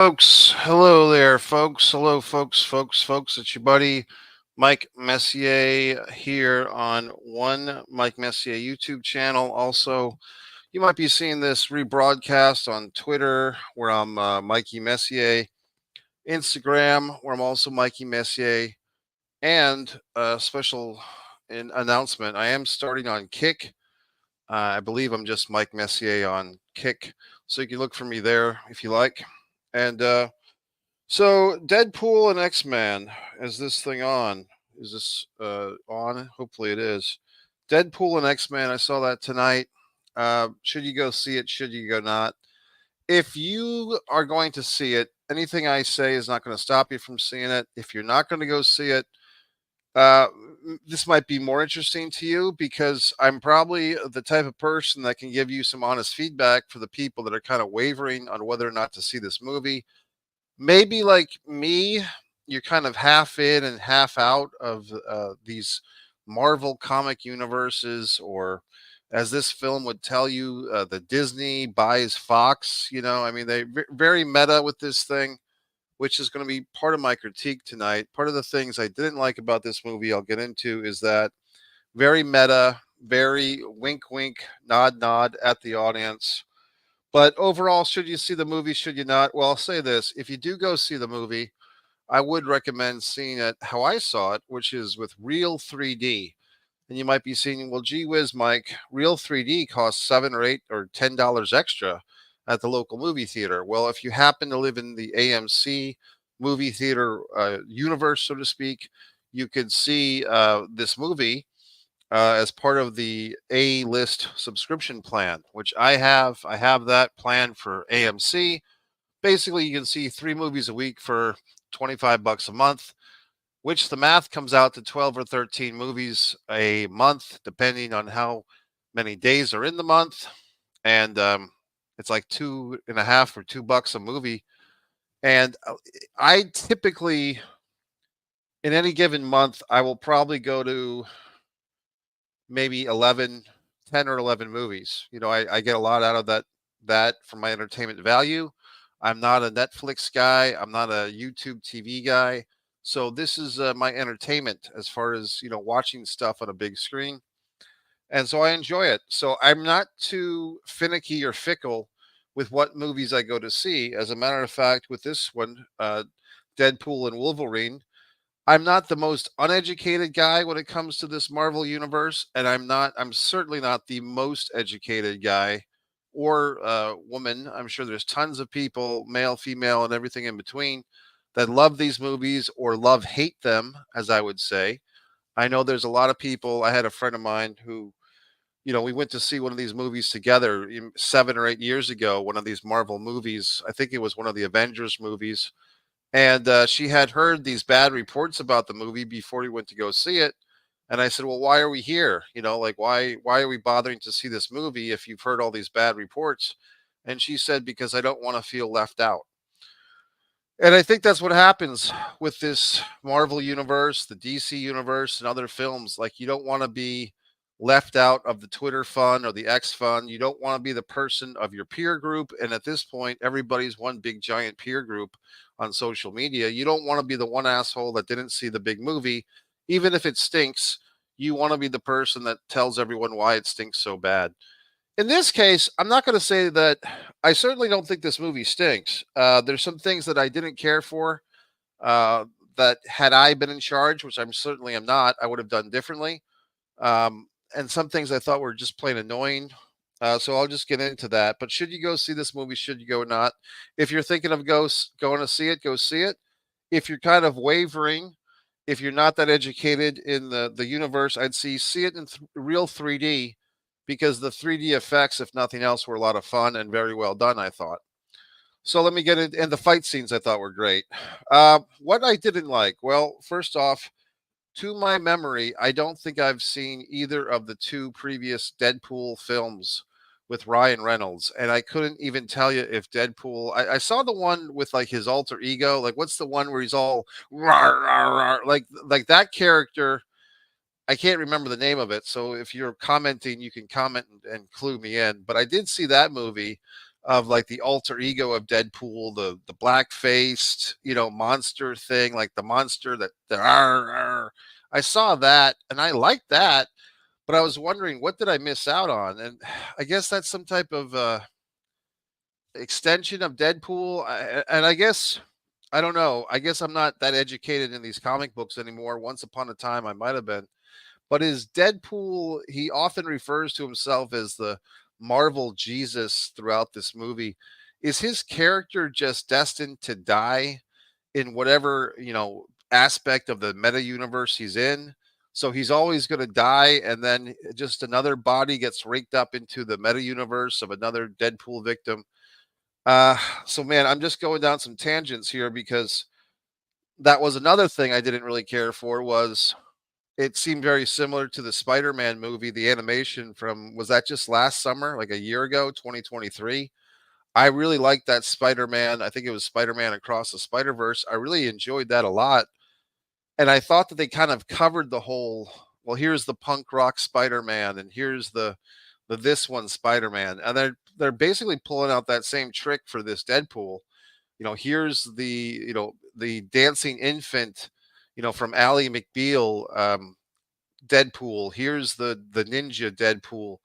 Folks, hello there, folks. Hello, folks. It's your buddy Mike Messier here on one Mike Messier YouTube channel. Also, you might be seeing this rebroadcast on Twitter, where I'm Mikey Messier, Instagram, where I'm also Mikey Messier, and a special announcement: I am starting on Kick. I believe I'm just Mike Messier on Kick, so you can look for me there if you like. And so Deadpool and X-Men, is this thing on? Is this on? Hopefully it is. Deadpool and X-Men, I saw that tonight. Should you go see it? Should you go not? If you are going to see it, anything I say is not going to stop you from seeing it. If you're not going to go see it, uh, this might be more interesting to you because I'm probably the type of person that can give you some honest feedback for the people that are kind of wavering on whether or not to see this movie. Maybe like me, you're kind of half in and half out of these Marvel comic universes, or as this film would tell you, the Disney buys Fox. I mean, they very meta with this thing, which is going to be part of my critique tonight. Part of the things I didn't like about this movie, I'll get into, is that very meta, very wink, wink, nod, nod at the audience. But overall, should you see the movie? Should you not? Well, I'll say this. If you do go see the movie, I would recommend seeing it how I saw it, which is with real 3D. And you might be seeing, well, gee whiz, Mike, real 3D costs $7 or $8 or $10 extra at the local movie theater. Well, if you happen to live in the AMC movie theater universe, so to speak, you could see this movie as part of the A list subscription plan, which I have. I have that plan for AMC. Basically, you can see 3 movies a week for $25 a month, which the math comes out to 12 or 13 movies a month, depending on how many days are in the month. And it's like 2.5 or $2 a movie. And I typically, in any given month, I will probably go to maybe 10 or 11 movies. I get a lot out of that for my entertainment value. I'm not a Netflix guy. I'm not a YouTube TV guy. So this is my entertainment as far as, watching stuff on a big screen. And so I enjoy it. So I'm not too finicky or fickle with what movies I go to see. As a matter of fact, with this one, Deadpool and Wolverine, I'm not the most uneducated guy when it comes to this Marvel universe, and I'm certainly not the most educated guy or woman. I'm sure there's tons of people, male, female, and everything in between, that love these movies or love hate them, as I would say. I know there's a lot of people. I had a friend of mine who, we went to see one of these movies together 7 or 8 years ago, one of these Marvel movies. I think it was one of the Avengers movies, and she had heard these bad reports about the movie before we went to go see it. And I said, well, why are we here? Like, why are we bothering to see this movie if you've heard all these bad reports? And she said, because I don't want to feel left out. And I think that's what happens with this Marvel universe, the DC universe, and other films. Like, you don't want to be left out of the Twitter fun or the X fun. You don't want to be the person of your peer group. And at this point, everybody's one big giant peer group on social media. You don't want to be the one asshole that didn't see the big movie, even if it stinks. You want to be the person that tells everyone why it stinks so bad. In this case, I'm not going to say that I certainly don't think this movie stinks. There's some things that I didn't care for, uh, that had I been in charge, which I'm certainly am not, I would have done differently. And some things I thought were just plain annoying. So I'll just get into that. But should you go see this movie? Should you go or not? If you're thinking of going to see it, go see it. If you're kind of wavering, if you're not that educated in the universe, I'd see it in real 3D, because the 3D effects, if nothing else, were a lot of fun and very well done, I thought. So let me get it. And the fight scenes I thought were great. What I didn't like, well, first off, to my memory, I don't think I've seen either of the 2 previous Deadpool films with Ryan Reynolds, and I couldn't even tell you if Deadpool. I saw the one with like his alter ego. Like, what's the one where he's all rawr, rawr, rawr, like that character? I can't remember the name of it. So if you're commenting, you can comment and clue me in. But I did see that movie. of like the alter ego of Deadpool, the black faced, monster thing, like the monster that the arr, arr. I saw that and I liked that, but I was wondering what did I miss out on? And I guess that's some type of extension of Deadpool. And I guess I don't know. I guess I'm not that educated in these comic books anymore. Once upon a time, I might have been. But is Deadpool, he often refers to himself as the Marvel Jesus throughout this movie. Is his character just destined to die in whatever, aspect of the meta universe he's in? So he's always going to die, and then just another body gets raked up into the meta universe of another Deadpool victim. Uh, so man, I'm just going down some tangents here because that was another thing I didn't really care for was it seemed very similar to the Spider-Man movie, the animation from was that just last summer, like a year ago, 2023? I really liked that Spider-Man. I think it was Spider-Man Across the Spider-Verse. I really enjoyed that a lot. And I thought that they kind of covered the whole, well, here's the punk rock Spider-Man and here's the this one Spider-Man. And they're basically pulling out that same trick for this Deadpool. Here's the dancing infant, from Ally McBeal, Deadpool. Here's the ninja Deadpool.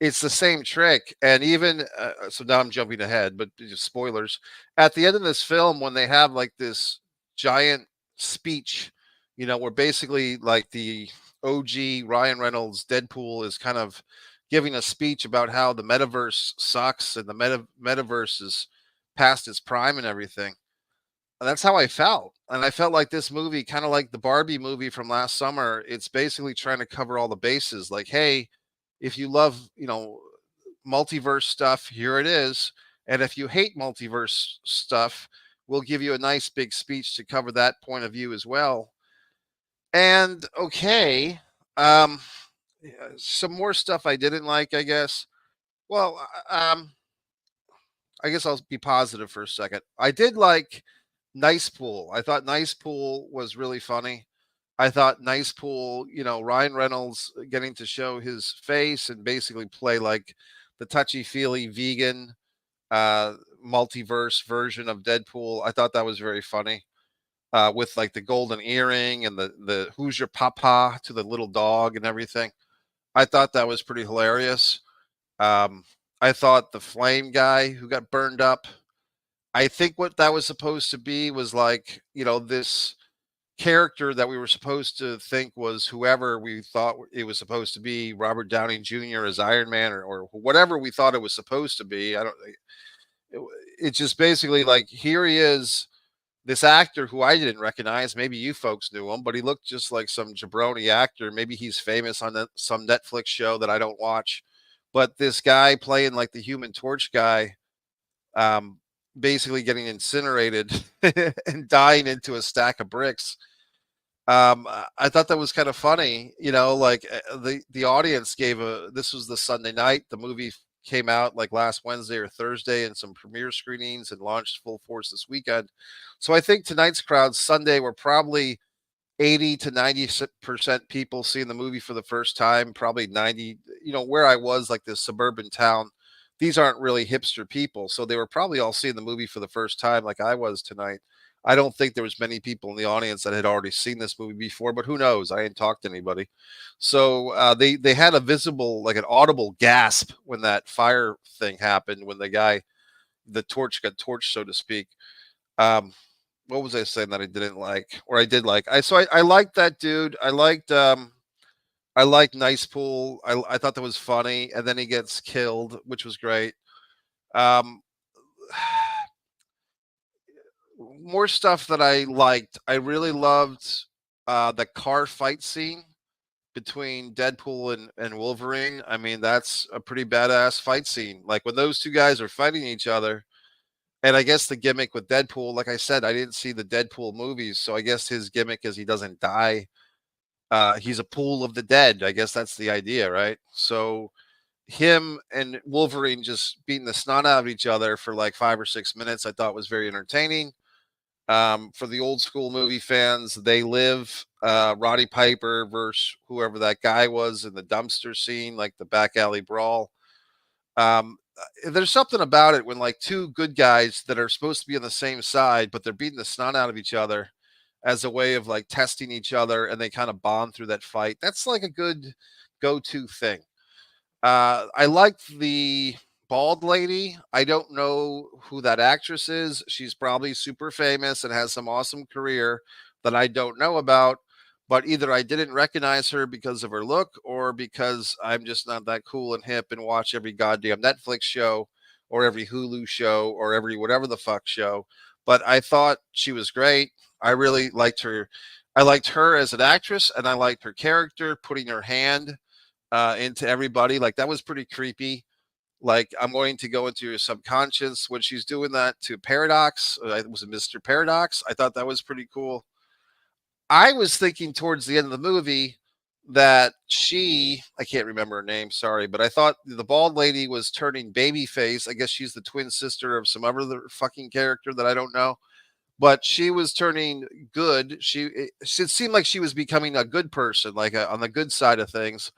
It's the same trick. And even so now I'm jumping ahead, but just spoilers. At the end of this film, when they have like this giant speech, where basically like the OG Ryan Reynolds Deadpool is kind of giving a speech about how the metaverse sucks and the metaverse is past its prime and everything. And that's how I felt. And I felt like this movie, kind of like the Barbie movie from last summer, it's basically trying to cover all the bases. Like, hey, if you love, multiverse stuff, here it is. And if you hate multiverse stuff, we'll give you a nice big speech to cover that point of view as well. And okay, um, some more stuff I didn't like, I guess. Well, I guess I'll be positive for a second. I did like Nice Pool. I thought Nice Pool was really funny. I thought Nice Pool, Ryan Reynolds getting to show his face and basically play like the touchy feely vegan uh multiverse version of Deadpool. I thought that was very funny. With like the golden earring and the who's your papa to the little dog and everything. I thought that was pretty hilarious. Um, I thought the flame guy who got burned up, I think what that was supposed to be was like, this character that we were supposed to think was whoever we thought it was supposed to be, Robert Downey Jr. as Iron Man or whatever we thought it was supposed to be. I don't, it, it's just basically like, here he is, this actor who I didn't recognize. Maybe you folks knew him, but he looked just like some jabroni actor. Maybe he's famous on some Netflix show that I don't watch. But this guy playing like the Human Torch guy, um, basically getting incinerated and dying into a stack of bricks. I thought that was kind of funny, like the audience gave a. This was the Sunday night. The movie came out like last Wednesday or Thursday, and some premiere screenings and launched full force this weekend. So I think tonight's crowd Sunday were probably 80 to 90% people seeing the movie for the first time. Probably 90. Where I was, like this suburban town, these aren't really hipster people, so they were probably all seeing the movie for the first time, like I was tonight. I don't think there was many people in the audience that had already seen this movie before, but who knows? I didn't talk to anybody. So they had a visible, like an audible gasp when that fire thing happened, when the torch got torched, so to speak. Um, what was I saying that I didn't like, or I did like? I liked that dude. I liked Nice Pool. I thought that was funny, and then he gets killed, which was great. Um, more stuff that I liked. I really loved the car fight scene between Deadpool and Wolverine. I mean, that's a pretty badass fight scene. Like when those two guys are fighting each other. And I guess the gimmick with Deadpool, like I said, I didn't see the Deadpool movies, so I guess his gimmick is he doesn't die. He's a pool of the dead. I guess that's the idea, right? So him and Wolverine just beating the snot out of each other for like 5 or 6 minutes, I thought was very entertaining. For the old school movie fans, They Live, Roddy Piper versus whoever that guy was in the dumpster scene, like the back alley brawl. there's something about it when like two good guys that are supposed to be on the same side, but they're beating the snot out of each other as a way of like testing each other, and they kind of bond through that fight. That's like a good go-to thing. I liked the bald lady. I don't know who that actress is. She's probably super famous and has some awesome career that I don't know about. But either I didn't recognize her because of her look, or because I'm just not that cool and hip and watch every goddamn Netflix show or every Hulu show or every whatever the fuck show. But I thought she was great. I really liked her. I liked her as an actress, and I liked her character, putting her hand into everybody. Like that was pretty creepy. Like I'm going to go into your subconscious when she's doing that to Paradox. It was a Mr. Paradox. I thought that was pretty cool. I was thinking towards the end of the movie that I can't remember her name, sorry, but I thought the bald lady was turning babyface. I guess she's the twin sister of some other fucking character that I don't know. But she was turning good. It seemed like she was becoming a good person, like on the good side of things.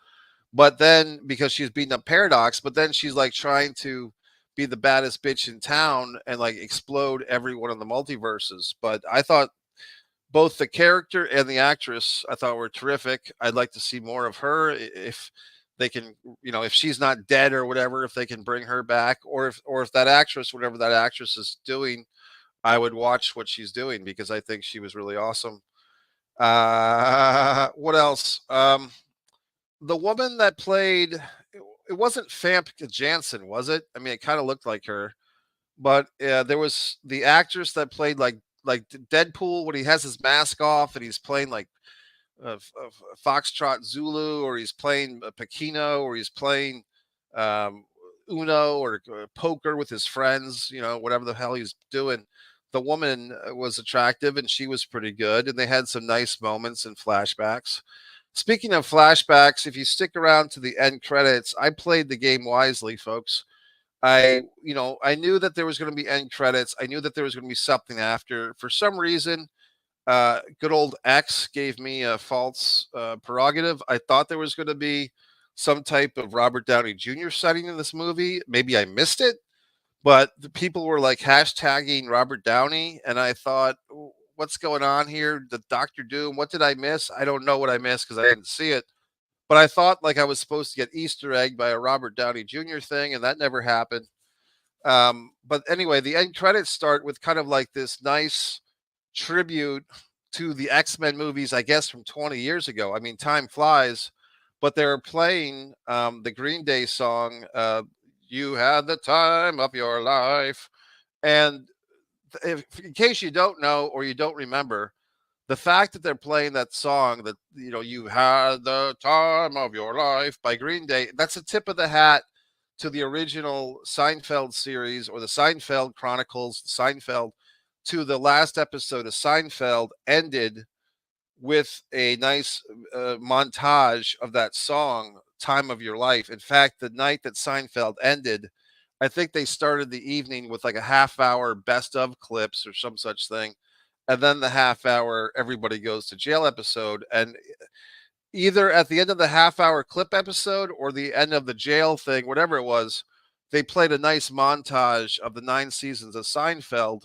But then because she's beating up Paradox, but then she's like trying to be the baddest bitch in town and like explode every one of the multiverses. But I thought both the character and the actress I thought were terrific. I'd like to see more of her if they can, if she's not dead or whatever, if they can bring her back, or if that actress, whatever that actress is doing, I would watch what she's doing because I think she was really awesome. What else? The woman that played it wasn't Famke Janssen, was it? I mean, it kind of looked like her, but there was the actress that played like Deadpool when he has his mask off and he's playing like Foxtrot Zulu, or he's playing Pekino, or he's playing um, Uno or poker with his friends, whatever the hell he's doing. The woman was attractive and she was pretty good, and they had some nice moments and flashbacks. Speaking of flashbacks, if you stick around to the end credits, I played the game wisely, folks. I knew that there was going to be end credits. I knew that there was going to be something after. For some reason, good old X gave me a false prerogative. I thought there was going to be some type of Robert Downey Jr. setting in this movie. Maybe I missed it, but the people were like hashtagging Robert Downey, and I thought, what's going on here? The Doctor Doom. What did I miss? I don't know what I missed because I didn't see it. But I thought like I was supposed to get Easter egg by a Robert Downey Jr. thing, and that never happened. But anyway, the end credits start with kind of like this nice tribute to the X-Men movies, I guess from 20 years ago. I mean, time flies, but they're playing the Green Day song, You Had the Time of Your Life. And in case you don't know or you don't remember, the fact that they're playing that song that, you had the time of your life by Green Day, that's a tip of the hat to the original Seinfeld series, or the Seinfeld Chronicles, Seinfeld, to the last episode of Seinfeld ended with a nice montage of that song, Time of Your Life. In fact, the night that Seinfeld ended, I think they started the evening with like a half hour best of clips or some such thing. And then the half hour everybody goes to jail episode. And either at the end of the half hour clip episode or the end of the jail thing, whatever it was, they played a nice montage of the 9 seasons of Seinfeld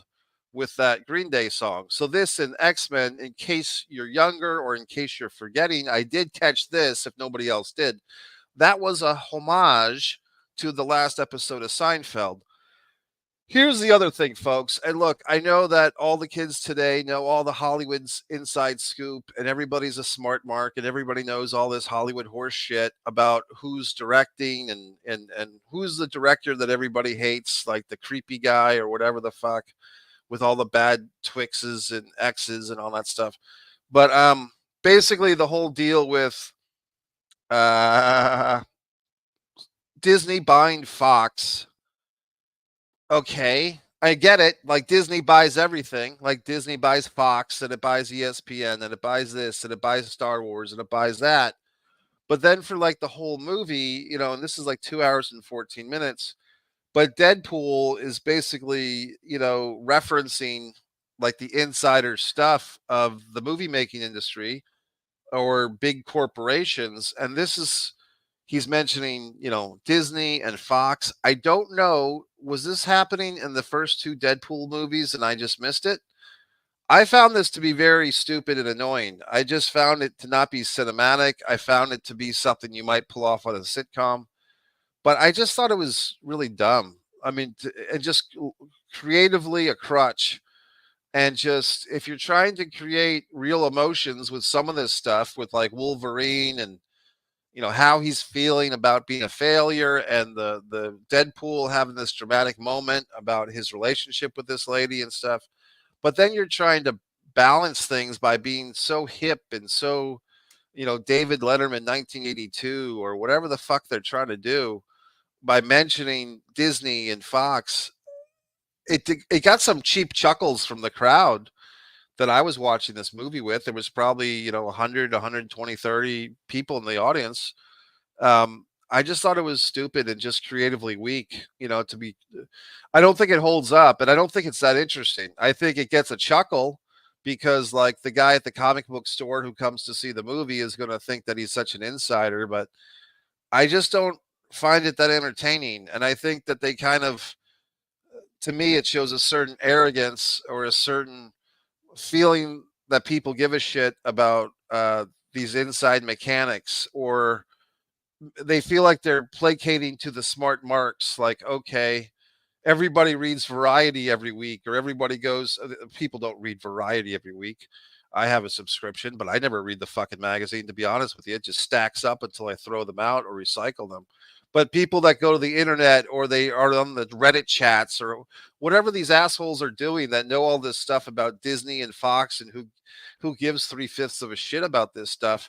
with that Green Day song. So this in X-Men, in case you're younger or in case you're forgetting, I did catch this if nobody else did. That was a homage to the last episode of Seinfeld. Here's the other thing, folks. And look, I know that all the kids today know all the Hollywood's inside scoop, and everybody's a smart mark, and everybody knows all this Hollywood horse shit about who's directing and who's the director that everybody hates, like the creepy guy or whatever the fuck, with all the bad Twixes and X's and all that stuff. But basically the whole deal with uh Disney buying Fox. Okay, I get it. Like Disney buys everything. Like Disney buys Fox, and it buys ESPN, and it buys this, and it buys Star Wars, and it buys that. But then for like the whole movie, and this is like 2 hours and 14 minutes. But Deadpool is basically, referencing like the insider stuff of the movie making industry or big corporations. And he's mentioning, Disney and Fox. I don't know, was this happening in the first two Deadpool movies and I just missed it? I found this to be very stupid and annoying. I just found it to not be cinematic. I found it to be something you might pull off on a sitcom, but I just thought it was really dumb. I mean, and just creatively a crutch. And just if you're trying to create real emotions with some of this stuff, with like Wolverine and how he's feeling about being a failure, and the Deadpool having this dramatic moment about his relationship with this lady and stuff, but then you're trying to balance things by being so hip and so David Letterman 1982 or whatever the fuck they're trying to do by mentioning Disney and Fox. It got some cheap chuckles from the crowd that I was watching this movie with. There was probably 100, 120, 30 people in the audience. I just thought it was stupid and just creatively weak. To be, I don't think it holds up, and I don't think it's that interesting. I think it gets a chuckle because, like, the guy at the comic book store who comes to see the movie is going to think that he's such an insider, but I just don't find it that entertaining. And I think that they kind of, to me, it shows a certain arrogance or a certain feeling that people give a shit about these inside mechanics, or they feel like they're placating to the smart marks. Like, okay, everybody reads Variety every week, or everybody goes. People don't read Variety every week. I have a subscription, but I never read the fucking magazine. To be honest with you, it just stacks up until I throw them out or recycle them. But people that go to the internet, or they are on the Reddit chats, or whatever these assholes are doing, that know all this stuff about Disney and Fox, and who gives 3/5 of a shit about this stuff.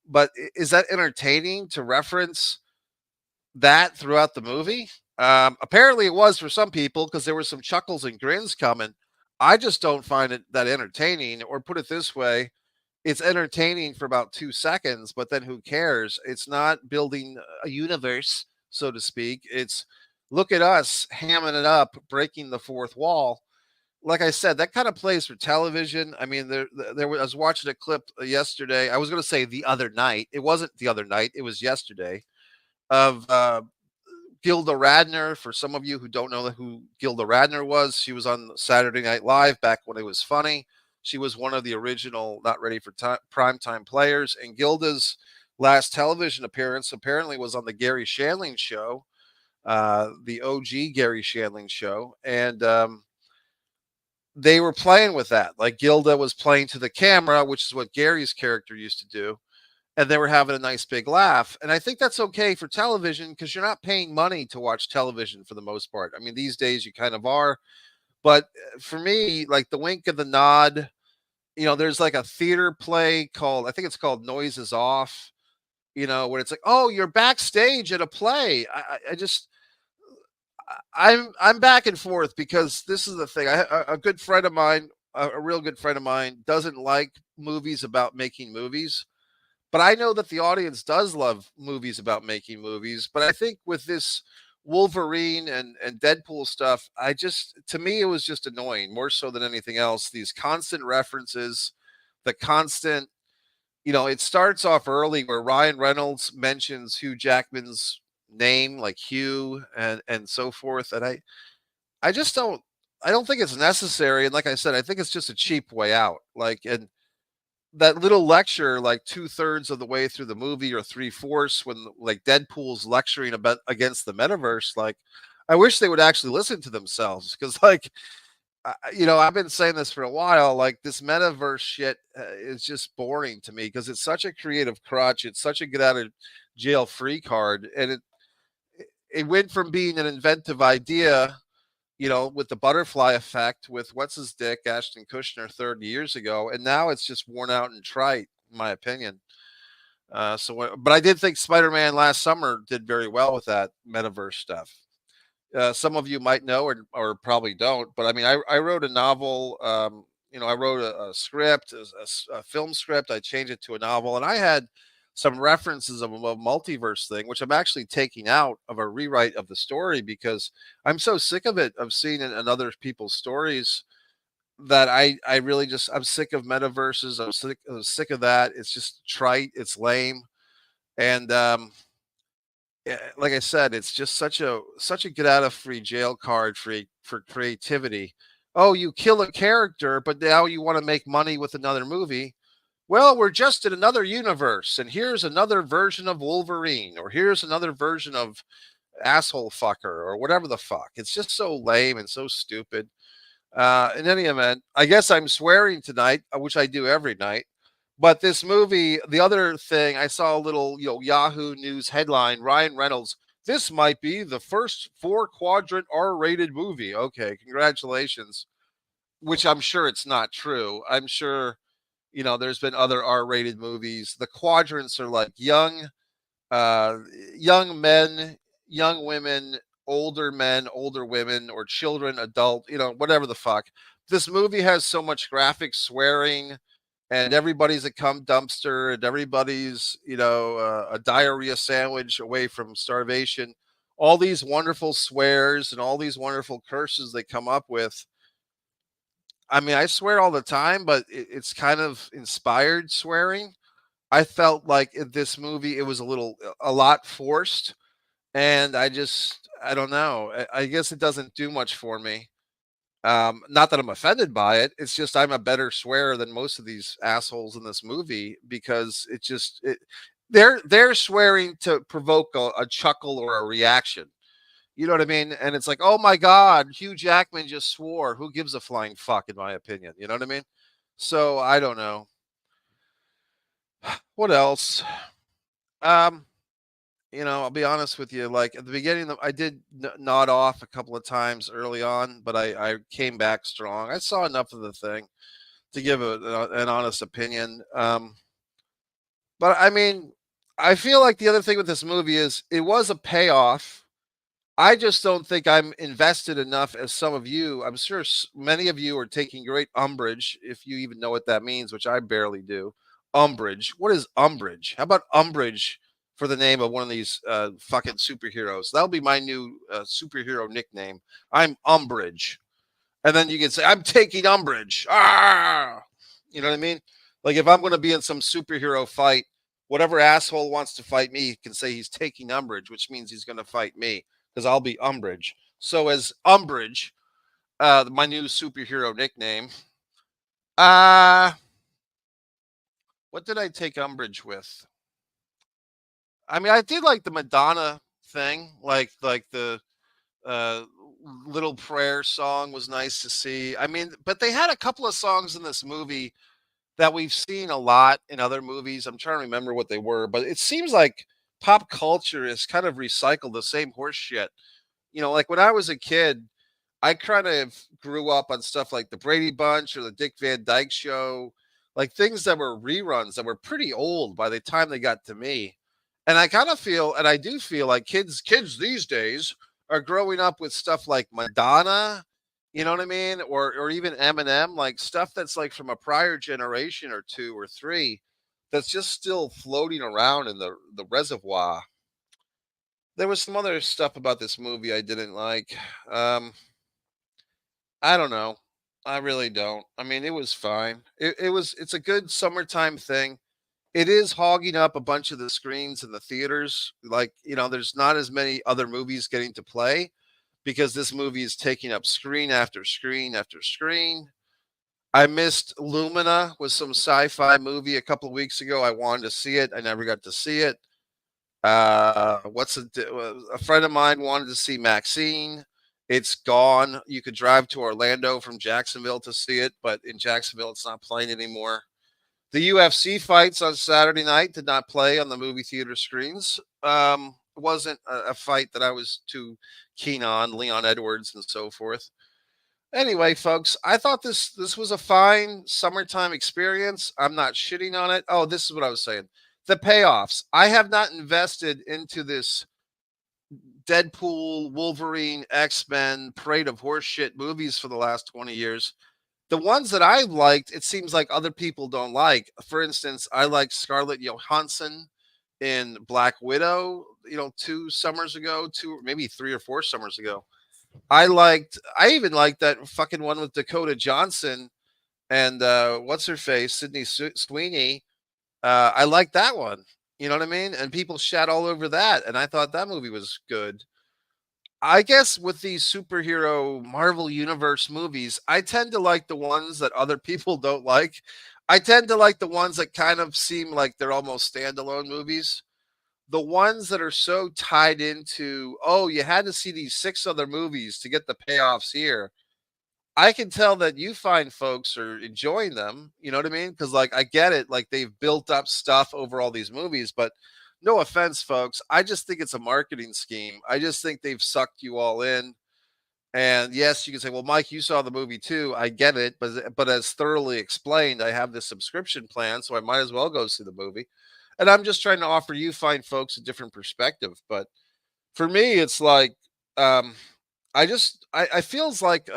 But is that entertaining to reference that throughout the movie? Apparently it was for some people, because there were some chuckles and grins coming. I just don't find it that entertaining, or put it this way, it's entertaining for about 2 seconds, but then who cares? It's not building a universe, so to speak. It's look at us hamming it up, breaking the fourth wall. Like I said, that kind of plays for television. I mean, I was watching a clip yesterday. I was going to say the other night. It wasn't the other night. It was yesterday, of Gilda Radner. For some of you who don't know who Gilda Radner was, she was on Saturday Night Live back when it was funny. She was one of the original Not Ready for Primetime players. And Gilda's last television appearance apparently was on the Gary Shandling show, the OG Gary Shandling show. And they were playing with that. Like, Gilda was playing to the camera, which is what Gary's character used to do, and they were having a nice big laugh. And I think that's okay for television, because you're not paying money to watch television for the most part. I mean, these days you kind of are, but for me, like the wink of the nod, there's like a theater play called, I think it's called Noises Off, when it's like, oh, you're backstage at a play. I just, I'm back and forth, because this is the thing. A good friend of mine, a real good friend of mine, doesn't like movies about making movies. But I know that the audience does love movies about making movies. But I think with this Wolverine and Deadpool stuff, to me, it was just annoying more so than anything else. These constant references, the constant, it starts off early where Ryan Reynolds mentions Hugh Jackman's name, like Hugh, and so forth. And I just I don't think it's necessary. And like I said, I think it's just a cheap way out. Like, and that little lecture, like 2/3 of the way through the movie, or 3/4, when like Deadpool's lecturing about against the metaverse, like, I wish they would actually listen to themselves, because like, I've been saying this for a while. Like, this metaverse shit is just boring to me, because it's such a creative crutch. It's such a get out of jail free card, and it went from being an inventive idea, with the butterfly effect with what's his dick, Ashton Kutcher, 30 years ago, and now it's just worn out and trite, in my opinion. But I did think Spider-Man last summer did very well with that metaverse stuff. Some of you might know, or probably don't, but I mean, I wrote a novel. I wrote a script, a film script. I changed it to a novel, and I had some references of a multiverse thing, which I'm actually taking out of a rewrite of the story, because I'm so sick of it, of seeing it in other people's stories, that I really just, I'm sick of metaverses. I'm sick of that. It's just trite. It's lame. And like I said, it's just such a get out of free jail card for creativity. Oh, you kill a character, but now you want to make money with another movie. Well, we're just in another universe, and here's another version of Wolverine, or here's another version of asshole fucker, or whatever the fuck. It's just so lame and so stupid. In any event, I guess I'm swearing tonight, which I do every night. But this movie, the other thing, I saw a little, Yahoo News headline: Ryan Reynolds. This might be the first four quadrant R-rated movie. Okay, congratulations. Which I'm sure it's not true. I'm sure there's been other R-rated movies. The quadrants are like uh, young men, young women, older men, older women, or children, adult, whatever the fuck. This movie has so much graphic swearing, and everybody's a cum dumpster, and everybody's, a diarrhea sandwich away from starvation. All these wonderful swears and all these wonderful curses they come up with. I mean, I swear all the time, but it's kind of inspired swearing. I felt like in this movie it was a lot forced, and I don't know. I guess it doesn't do much for me. Not that I'm offended by it. It's just I'm a better swearer than most of these assholes in this movie because they're swearing to provoke a chuckle or a reaction. You know what I mean? And it's like, oh my God, Hugh Jackman just swore. Who gives a flying fuck, in my opinion? You know what I mean? So I don't know. What else? Um, I'll be honest with you. Like at the beginning, I did nod off a couple of times early on, but I came back strong. I saw enough of the thing to give an honest opinion. But I mean, I feel like the other thing with this movie is it was a payoff. I just don't think I'm invested enough as some of you. I'm sure many of you are taking great umbrage, if you even know what that means, which I barely do. Umbrage. What is umbrage? How about umbrage for the name of one of these fucking superheroes? That'll be my new superhero nickname. I'm umbrage. And then you can say, I'm taking umbrage. Ah! You know what I mean? Like if I'm going to be in some superhero fight, whatever asshole wants to fight me can say he's taking umbrage, which means he's going to fight me because I'll be umbrage. So as umbrage, my new superhero nickname, uh, what did I take umbrage with? I mean, I did like the Madonna thing, like the uh, little prayer song was nice to see. I mean, but they had a couple of songs in this movie that we've seen a lot in other movies. I'm trying to remember what they were, but it seems like pop culture has kind of recycled the same horse shit. Like when I was a kid, I kind of grew up on stuff like the Brady Bunch or the Dick Van Dyke Show, like things that were reruns that were pretty old by the time they got to me. And I kind of feel, and I do feel like kids these days are growing up with stuff like Madonna, you know what I mean, or even Eminem, like stuff that's like from a prior generation or two or three, that's just still floating around in the reservoir. There was some other stuff about this movie I didn't like. Um, I don't know. I really don't. I mean, it was fine. It's a good summertime thing. It is hogging up a bunch of the screens in the theaters. Like, there's not as many other movies getting to play because this movie is taking up screen after screen after screen. I missed Lumina with some sci-fi movie a couple of weeks ago. I wanted to see it. I never got to see it. A friend of mine wanted to see Maxine. It's gone. You could drive to Orlando from Jacksonville to see it, but in Jacksonville, it's not playing anymore. The UFC fights on Saturday night did not play on the movie theater screens. It wasn't a fight that I was too keen on, Leon Edwards and so forth. Anyway, folks, I thought this was a fine summertime experience. I'm not shitting on it. Oh, this is what I was saying. The payoffs. I have not invested into this Deadpool, Wolverine, X-Men, parade of horseshit movies for the last 20 years. The ones that I liked, it seems like other people don't like. For instance, I like Scarlett Johansson in Black Widow, 2 summers ago, maybe 3 or 4 summers ago. I even liked that fucking one with Dakota Johnson and what's her face, Sydney Sweeney. I like that one. You know what I mean? And people shat all over that, and I thought that movie was good. I guess with these superhero Marvel Universe movies, I tend to like the ones that other people don't like. I tend to like the ones that kind of seem like they're almost standalone movies. The ones that are so tied into, oh, you had to see these six other movies to get the payoffs here. I can tell that you find folks are enjoying them. You know what I mean? Because, like, I get it. Like, they've built up stuff over all these movies, but no offense, folks. I just think it's a marketing scheme. I just think they've sucked you all in. And yes, you can say, well, Mike, you saw the movie too. I get it. But as thoroughly explained, I have this subscription plan, so I might as well go see the movie. And I'm just trying to offer you fine folks a different perspective. But for me, it's um, I feels like,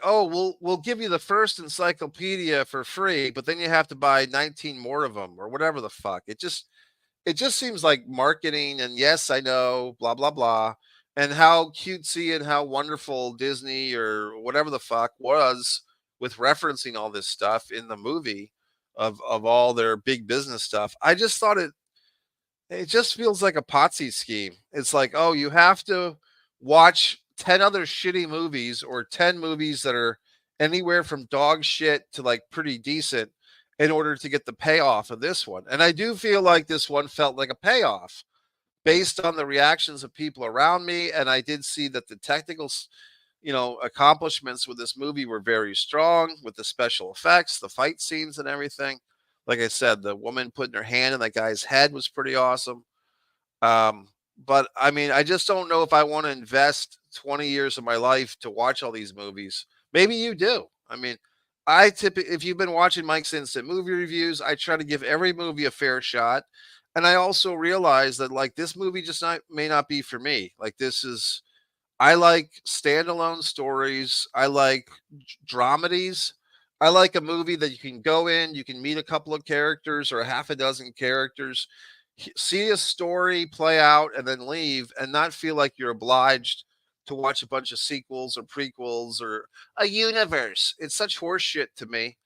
oh, we'll give you the first encyclopedia for free, but then you have to buy 19 more of them or whatever the fuck. It just seems like marketing. And yes, I know, blah blah blah, and how cutesy and how wonderful Disney or whatever the fuck was with referencing all this stuff in the movie of all their big business stuff. I just thought it just feels like a Potsy scheme. It's like, oh, you have to watch 10 other shitty movies or 10 movies that are anywhere from dog shit to like pretty decent in order to get the payoff of this one. And I do feel like this one felt like a payoff based on the reactions of people around me. And I did see that the technical, accomplishments with this movie were very strong with the special effects, the fight scenes, and everything. Like I said, the woman putting her hand in that guy's head was pretty awesome. Um, but I mean, I just don't know if I want to invest 20 years of my life to watch all these movies. Maybe you do. I mean, if you've been watching Mike's Instant Movie Reviews, I try to give every movie a fair shot. And I also realize that like this movie just may not be for me. Like I like standalone stories. I like dramedies. I like a movie that you can go in, you can meet a couple of characters or a half a dozen characters, see a story play out, and then leave and not feel like you're obliged to watch a bunch of sequels or prequels or a universe. It's such horseshit to me.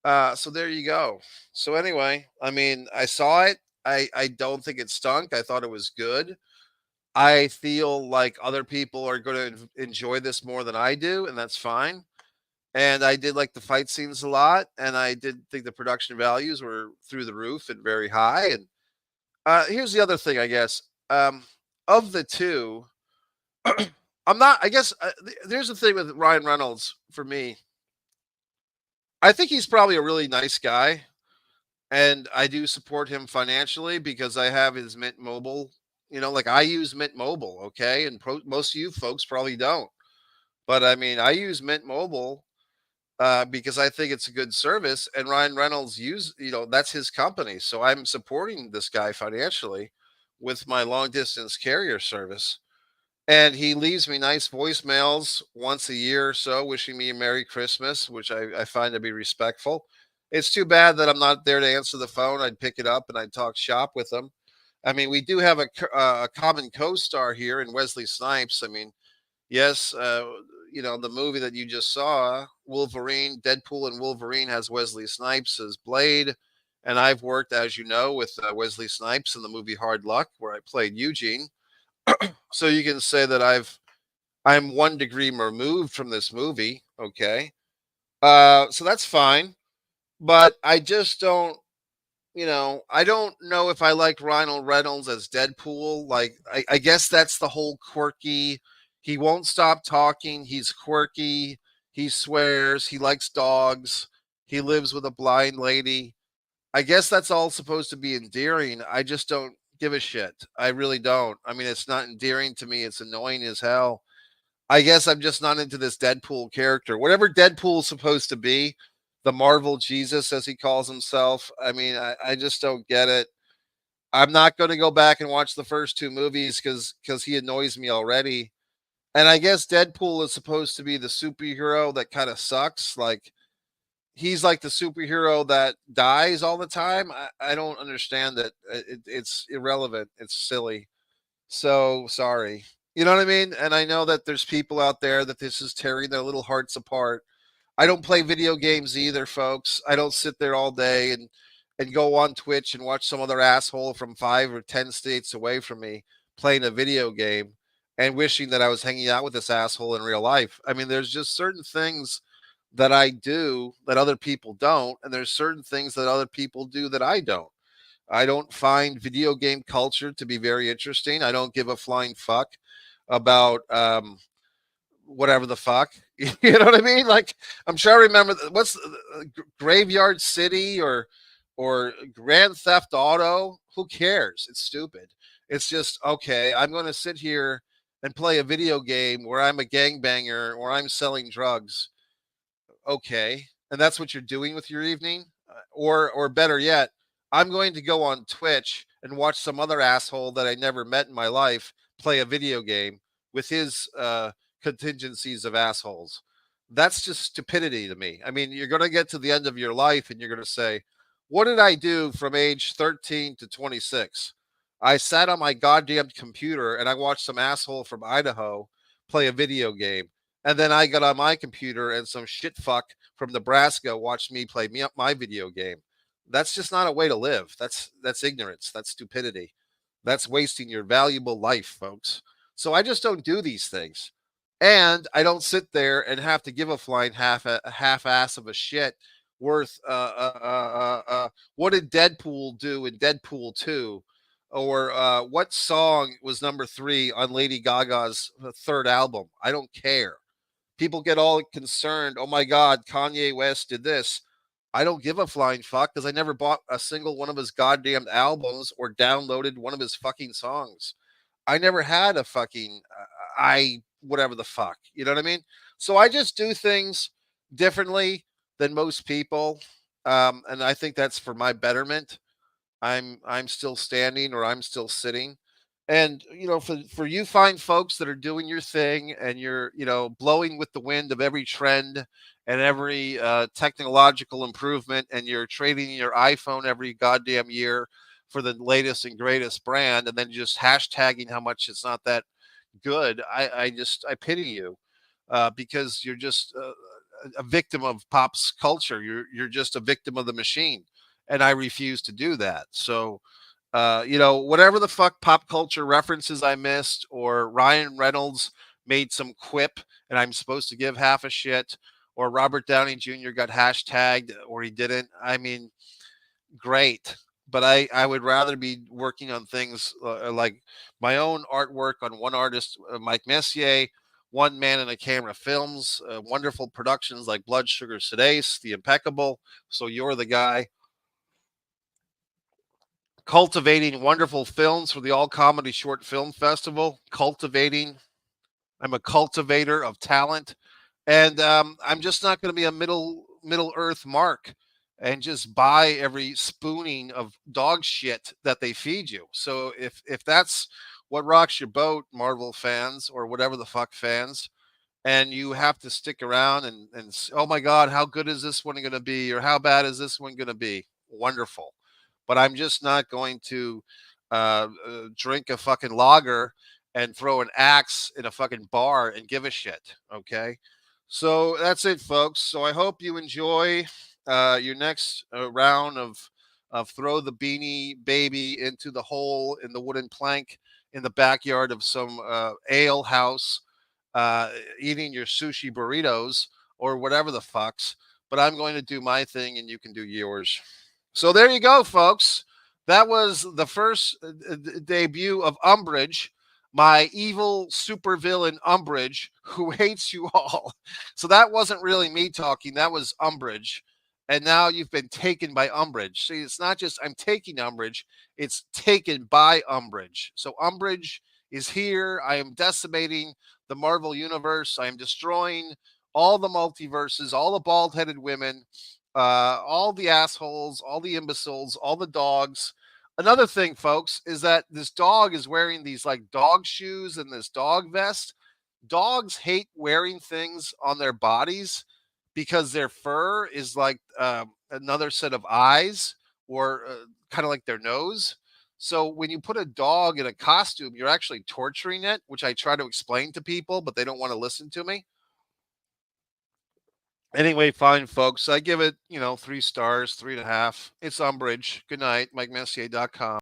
So there you go. So anyway, I mean, I saw it. I don't think it stunk. I thought it was good. I feel like other people are going to enjoy this more than I do, and that's fine. And I did like the fight scenes a lot, and I did think the production values were through the roof and very high. And here's the other thing, I guess. Of the two, I'm not. I guess there's the thing with Ryan Reynolds for me. I think he's probably a really nice guy, and I do support him financially because I have his Mint Mobile. Like I use Mint Mobile, okay, and most of you folks probably don't. But I mean, I use Mint Mobile because I think it's a good service. And Ryan Reynolds that's his company, so I'm supporting this guy financially with my long distance carrier service. And he leaves me nice voicemails once a year or so, wishing me a Merry Christmas, which I find to be respectful. It's too bad that I'm not there to answer the phone. I'd pick it up and I'd talk shop with him. I mean, we do have a common co-star here in Wesley Snipes. I mean, yes, the movie that you just saw, Wolverine, Deadpool and Wolverine, has Wesley Snipes as Blade. And I've worked, as you know, with Wesley Snipes in the movie Hard Luck, where I played Eugene. So you can say that I'm 1 degree removed from this movie. Okay. So that's fine. But I just don't, I don't know if I like Ryan Reynolds as Deadpool. Like, I guess that's the whole quirky. He won't stop talking. He's quirky. He swears. He likes dogs. He lives with a blind lady. I guess that's all supposed to be endearing. I just don't give a shit. I really don't. I mean, it's not endearing to me. It's annoying as hell. I guess I'm just not into this Deadpool character. Whatever Deadpool's supposed to be, the Marvel Jesus, as he calls himself. I mean, I just don't get it. I'm not going to go back and watch the first two movies because he annoys me already. And I guess Deadpool is supposed to be the superhero that kind of sucks. Like, he's like the superhero that dies all the time. I don't understand that. It's irrelevant. It's silly. So sorry. You know what I mean? And I know that there's people out there that this is tearing their little hearts apart. I don't play video games either, folks. I don't sit there all day and go on Twitch and watch some other asshole from 5 or 10 states away from me playing a video game and wishing that I was hanging out with this asshole in real life. I mean, there's just certain things that I do that other people don't, and there's certain things that other people do that I don't. I don't find video game culture to be very interesting. I don't give a flying fuck about whatever the fuck. You know what I mean? Like, I'm sure I remember what's Graveyard City or Grand Theft Auto. Who cares? It's stupid. It's just okay. I'm going to sit here and play a video game where I'm a gangbanger or I'm selling drugs. Okay, and that's what you're doing with your evening, or better yet, I'm going to go on Twitch and watch some other asshole that I never met in my life play a video game with his contingencies of assholes. That's just stupidity to me. I mean, you're going to get to the end of your life and you're going to say, what did I do from age 13 to 26? I sat on my goddamn computer and I watched some asshole from Idaho play a video game, and then I got on my computer and some shit fuck from Nebraska watched me play my video game. That's just not a way to live. That's ignorance. That's stupidity. That's wasting your valuable life, folks. So I just don't do these things. And I don't sit there and have to give a flying half ass of a shit worth what did Deadpool do in Deadpool 2, or what song was number 3 on Lady Gaga's third album. I don't care. People get all concerned. Oh my God, Kanye West did this. I don't give a flying fuck because I never bought a single one of his goddamn albums or downloaded one of his fucking songs. I never had a fucking whatever the fuck. You know what I mean? So I just do things differently than most people, and I think that's for my betterment. I'm still standing or I'm still sitting. And for you fine folks that are doing your thing and you're blowing with the wind of every trend and every technological improvement, and you're trading your iPhone every goddamn year for the latest and greatest brand, and then just hashtagging how much it's not that good. I pity you, because you're just a victim of pop's culture. You're just a victim of the machine, and I refuse to do that. So, whatever the fuck pop culture references I missed, or Ryan Reynolds made some quip and I'm supposed to give half a shit, or Robert Downey Jr. got hashtagged or he didn't. I mean, great. But I would rather be working on things like my own artwork on one artist, Mike Messier, One Man and a Camera Films, wonderful productions like Blood Sugar Sedace, The Impeccable, So You're the Guy, cultivating wonderful films for the All Comedy Short Film Festival. I'm a cultivator of talent, and I'm just not going to be a Middle Earth mark and just buy every spooning of dog shit that they feed you. So if that's what rocks your boat, Marvel fans or whatever the fuck fans, and you have to stick around and oh my God, how good is this one going to be, or how bad is this one going to be? Wonderful. But I'm just not going to drink a fucking lager and throw an axe in a fucking bar and give a shit. Okay. So that's it, folks. So I hope you enjoy your next round of throw the beanie baby into the hole in the wooden plank in the backyard of some ale house, eating your sushi burritos or whatever the fucks. But I'm going to do my thing and you can do yours. So there you go, folks. That was the first debut of Umbridge, my evil supervillain Umbridge, who hates you all. So that wasn't really me talking. That was Umbridge. And now you've been taken by Umbridge. See, it's not just I'm taking Umbridge, it's taken by Umbridge. So Umbridge is here. I am decimating the Marvel universe. I am destroying all the multiverses, all the bald headed women, all the assholes, all the imbeciles, all the dogs. Another thing, folks, is that this dog is wearing these like dog shoes and this dog vest. Dogs hate wearing things on their bodies because their fur is like another set of eyes, or kind of like their nose. So when you put a dog in a costume, you're actually torturing it, which I try to explain to people, but they don't want to listen to me. Anyway, fine, folks. I give it, 3 stars, 3.5. It's umbrage. Good night, MikeMessier.com.